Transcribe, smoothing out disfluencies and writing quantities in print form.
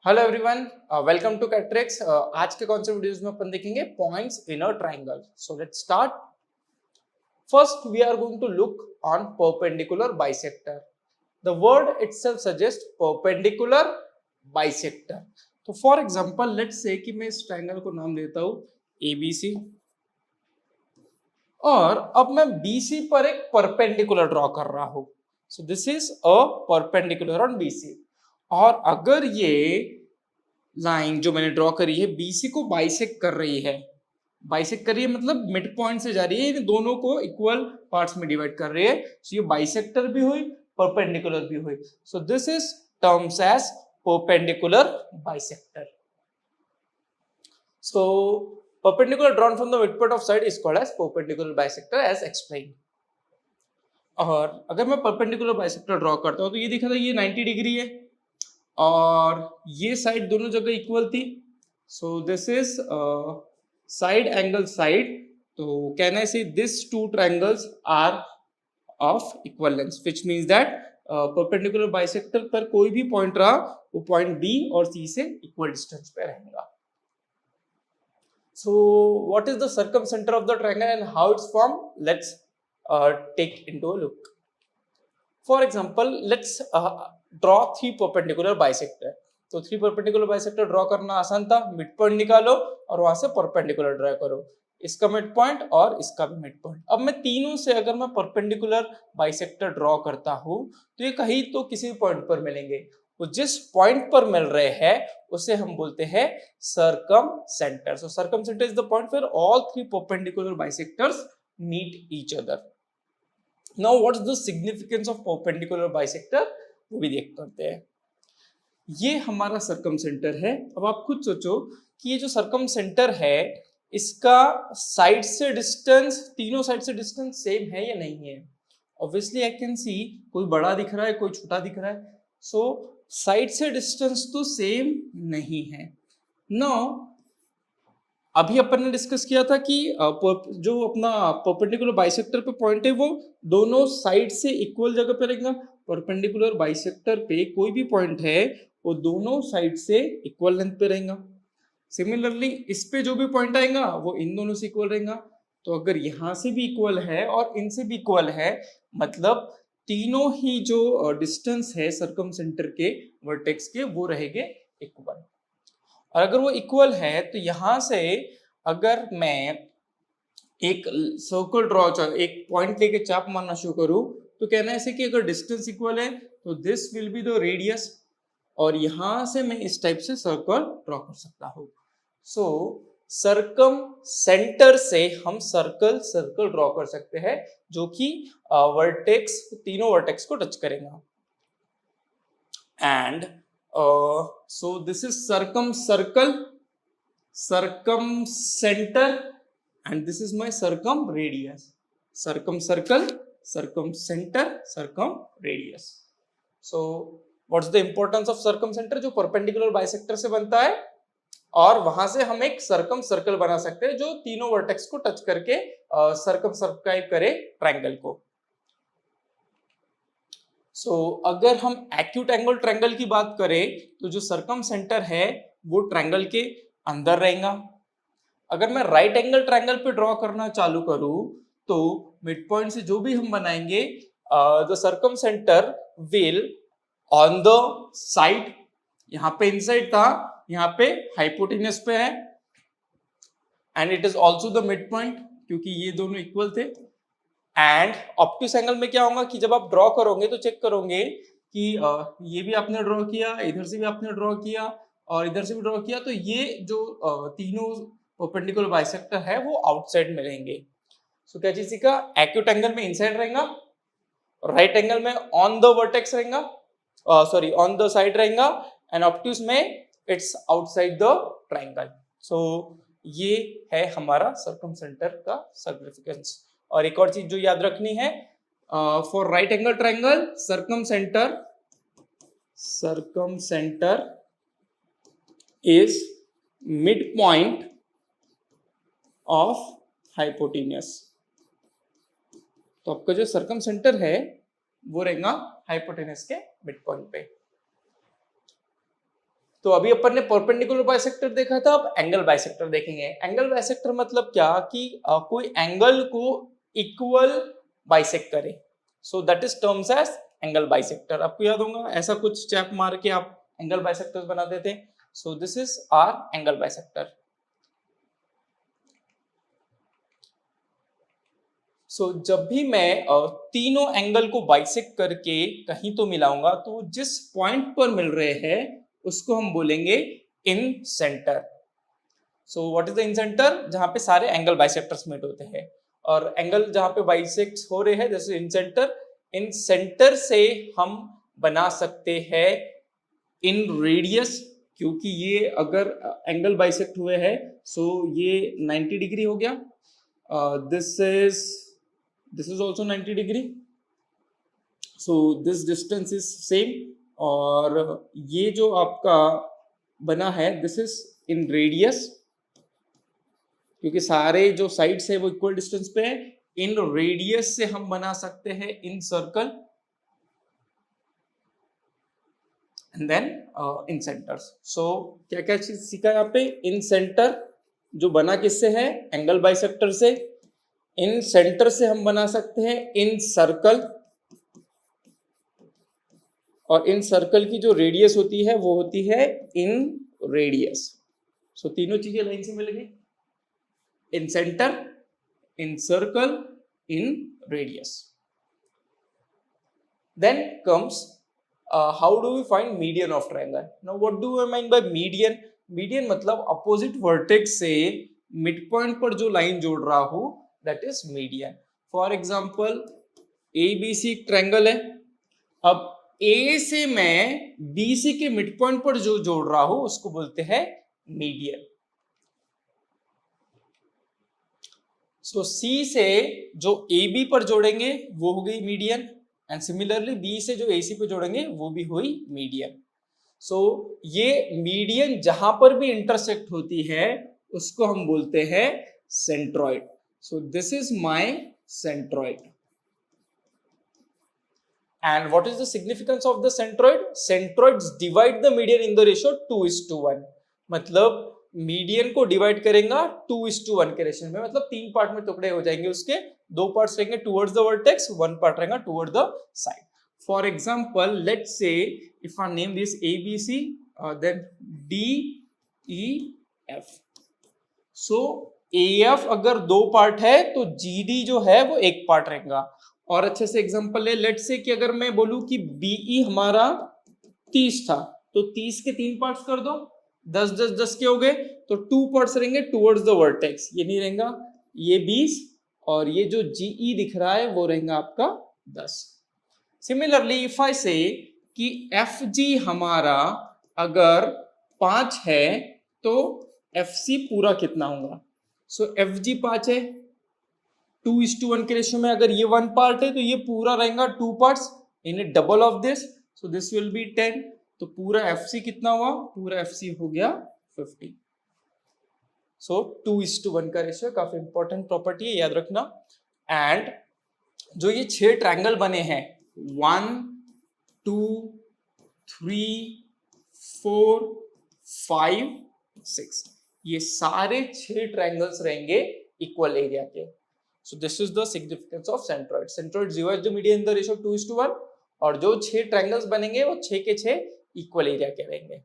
Hello everyone, welcome to Catrix. आज के concept videos में अपन देखेंगे points in a triangle. So let's start. First we are going to look on perpendicular bisector. The word itself suggest perpendicular bisector. तो for example let's say कि मैं इस triangle को नाम देता हूं एबीसी, और अब मैं बीसी पर एक परपेंडिकुलर ड्रॉ कर रहा हूं। सो this is a perpendicular on BC. और अगर ये लाइन जो मैंने ड्रॉ करी है बीसी को बाइसेक्ट कर रही है, बाइसेक्ट कर रही है मतलब मिड पॉइंट से जा रही है, इन दोनों को इक्वल पार्ट्स में डिवाइड कर रही है। सो ये बाइसेक्टर भी हुई, परपेंडिकुलर भी हुई। So this is terms as perpendicular bisector. So perpendicular drawn from the midpoint of side is called as perpendicular bisector as explained. और अगर मैं परपेंडिकुलर बाइसेक्टर ड्रॉ करता हूं तो ये दिखा था ये 90 डिग्री है और ये साइड दोनों जगह इक्वल थी। So this is side angle side. तो can I say this two triangles are of equal length, which means that perpendicular bisector पर कोई भी पॉइंट रहा वो पॉइंट बी और सी से इक्वल डिस्टेंस पे रहेगा। So what is the circumcenter of the triangle and how it's formed? Let's take into a look. For example, let's draw three perpendicular bisector. तो थ्री परपेंडिकुलर बाइसेक्टर ड्रॉ करना आसान था। Mid point निकालो और वहां से परपेंडिकुलर ड्रॉ करो, इसका मिड पॉइंट और इसका भी मिड पॉइंट। अब मैं तीनों से अगर मैं परपेंडिकुलर बाइसेक्टर ड्रॉ करता हूं तो ये कहीं तो किसी पॉइंट पर मिलेंगे। वो जिस पॉइंट पर मिल रहे हैं उसे हम बोलते हैं circumcenter. So circumcenter is the point where all three perpendicular bisectors meet each other. Now what is the significance of perpendicular bisector वो भी देख करते हैं। ये हमारा सर्कमसेंटर है। अब आप खुद सोचो कि ये जो सर्कमसेंटर है इसका साइड से डिस्टेंस, तीनों साइड से डिस्टेंस सेम है या नहीं है। ऑब्वियसली आई कैन सी कोई बड़ा दिख रहा है कोई छोटा दिख रहा है। सो साइड से डिस्टेंस तो सेम नहीं है। नाउ अभी अपन ने डिस्कस किया था कि जो अपना परपेंडिकुलर बाइसेक्टर पे पॉइंट है वो दोनों साइड से इक्वल जगह पे रहेगा। परपेंडिकुलर बाइसेक्टर पे कोई भी पॉइंट है वो दोनों साइड से इक्वल लेंथ पे रहेगा। सिमिलरली इस पे जो भी पॉइंट आएगा वो इन दोनों से इक्वल रहेगा। तो अगर यहां से भी इक्वल है और इनसे भी इक्वल है मतलब तीनों ही जो डिस्टेंस है सर्कमसेंटर के वर्टेक्स के वो रहेंगे इक्वल। और अगर वो इक्वल है तो यहां से अगर मैं एक सर्कल ड्रॉ, एक पॉइंट लेके चाप मारना शुरू करूं तो कहना है ऐसे कि अगर डिस्टेंस इक्वल है तो this will be the radius, और यहां से मैं इस टाइप से सर्कल ड्रॉ कर सकता हूं। सो सर्कम सेंटर से हम सर्कल ड्रॉ कर सकते हैं जो कि वर्टेक्स, तीनों वर्टेक्स को टच करेगा। And so this is circumcenter and this is my circumradius. Circumcircle, circumcenter, circumradius. So what's the importance of circumcenter? जो परपेंडिकुलर बाइसेक्टर से बनता है और वहां से हम एक सर्कम सर्कल बना सकते हैं जो तीनों वर्टेक्स को टच करके सर्कम सर्कल करे ट्रायंगल को। अगर हम एक्यूट एंगल ट्रायंगल की बात करें तो जो सर्कमसेंटर है वो ट्रायंगल के अंदर रहेगा। अगर मैं राइट एंगल ट्रायंगल पे ड्रॉ करना चालू करूं तो मिड पॉइंट से जो भी हम बनाएंगे the circumcentre will on the side, यहां पे इनसाइड था, यहाँ पे हाइपोटेन्यूस पे है, and it is also the mid point क्योंकि ये दोनों इक्वल थे। एंड ऑब्ट्यूस एंगल में क्या होगा कि जब आप ड्रॉ करोगे तो चेक करोगे कि ये भी आपने ड्रॉ किया, इधर से भी आपने ड्रॉ किया और इधर से भी ड्रॉ किया, तो ये जो तीनों परपेंडिकुलर बाइसेक्टर है वो आउटसाइड में रहेंगे। सो क्या चीज का एक्यूट एंगल में इनसाइड रहेगा, राइट एंगल में ऑन द वर्टेक्स रहेगा, सॉरी ऑन द साइड रहेगा, एंड ऑब्ट्यूस में इट्स आउटसाइड द ट्रायंगल। सो ये है हमारा सर्कमसेंटर का सिग्निफिकेंस। और एक और चीज जो याद रखनी है, for right angle triangle circumcentre is mid point of hypotenuse. तो आपका जो सर्कमसेंटर है वो रहेगा हाइपोटेन्यूस के मिड पॉइंट पे। तो अभी अपन ने परपेंडिकुलर बाइसेक्टर देखा था, अब एंगल बाइसेक्टर देखेंगे। एंगल बाइसेक्टर मतलब क्या कि कोई एंगल को इक्वल बाइसेक्ट करे, so that is terms as angle bisector. आपको याद होगा ऐसा कुछ चैप मार के आप एंगल बाइसेक्टर्स बना देते। So this is our angle bisector. So जब भी मैं तीनों एंगल को बाइसेक्ट करके कहीं तो मिलाऊंगा, तो जिस पॉइंट पर मिल रहे हैं उसको हम बोलेंगे incentre. So what is the incentre? जहां पे सारे एंगल बाइसेक्टर्स मीट होते हैं, और एंगल जहां पे बाइसेक्ट हो रहे हैं जैसे इन सेंटर। इन सेंटर से हम बना सकते हैं इन रेडियस, क्योंकि ये अगर एंगल बाइसेक्ट हुए हैं सो ये 90 डिग्री हो गया। this is also 90 degree, so this distance is same। और ये जो आपका बना है दिस इज इन रेडियस, क्योंकि सारे जो साइड्स है वो इक्वल डिस्टेंस पे है। इन रेडियस से हम बना सकते हैं incircle, and then incentres. So क्या क्या चीज सीखा यहाँ पे? इन सेंटर जो बना किससे है? एंगल बाइसेक्टर से। इन सेंटर से हम बना सकते हैं इन सर्कल, और इन सर्कल की जो रेडियस होती है वो होती है इन रेडियस। सो तीनों चीजें लाइन से मिल गई, incentre, incircle, inradius. Then comes how do we find median of triangle? Now what do I mean by median? Median मतलब opposite vertex से mid point पर जो लाइन जोड़ रहा हूं that is median. For example ABC triangle है, अब A से मैं BC के मिड पॉइंट पर जो जोड़ रहा हूं उसको बोलते हैं मीडियन। सो C से जो AB पर जोड़ेंगे वो हो गई मीडियन, एंड सिमिलरली B से जो AC पे जोड़ेंगे वो भी हुई मीडियन। सो ये मीडियन जहां पर भी इंटरसेक्ट होती है उसको हम बोलते हैं centroid. So this is my centroid. And what is the significance of the centroid? Centroids divide the median in the ratio 2:1। मतलब मीडियन को डिवाइड करेगा 2:1 के रेशियो में, मतलब 3 पार्ट में टुकड़े हो जाएंगे उसके। 2 पार्ट्स रहेंगे टुवर्ड्स द वर्टेक्स, 1 पार्ट रहेगा toward the side. For example let's say if I name this ABC then DEF। So AF अगर 2 पार्ट है तो GD जो है वो 1 पार्ट रहेगा। और अच्छे से एग्जांपल ले, लेट्स से कि अगर मैं बोलूं कि BE हमारा 30 था, तो 30 के 3 पार्ट्स कर दो, 10 10 10 के हो गए, तो 2 पार्ट्स रहेंगे टुवर्ड्स द वर्टेक्स। ये नहीं रहेगा, ये 20, और ये जो GE दिख रहा है वो रहेगा आपका 10। सिमिलरली इफ आई से कि FG हमारा अगर 5 है तो FC पूरा कितना होगा? सो FG 5 है, 2:1 के रेशियो में अगर ये 1 पार्ट है तो ये पूरा रहेगा 2 पार्ट्स, यानी double of this, so this will be 10। तो पूरा FC कितना हुआ? पूरा FC हो गया 50। सो 2:1 का रेशियो काफी इंपॉर्टेंट प्रॉपर्टी है, याद रखना। एंड जो ये 6 ट्रायंगल बने हैं 1 2 3 4 5 6, ये सारे 6 ट्रायंगल्स रहेंगे इक्वल एरिया के। सो this is the significance of centroid. Centroid divides the median in the ratio 2:1, और जो 6 ट्रायंगल्स बनेंगे वो 6 के 6 इक्वल एरिया के रहेंगे।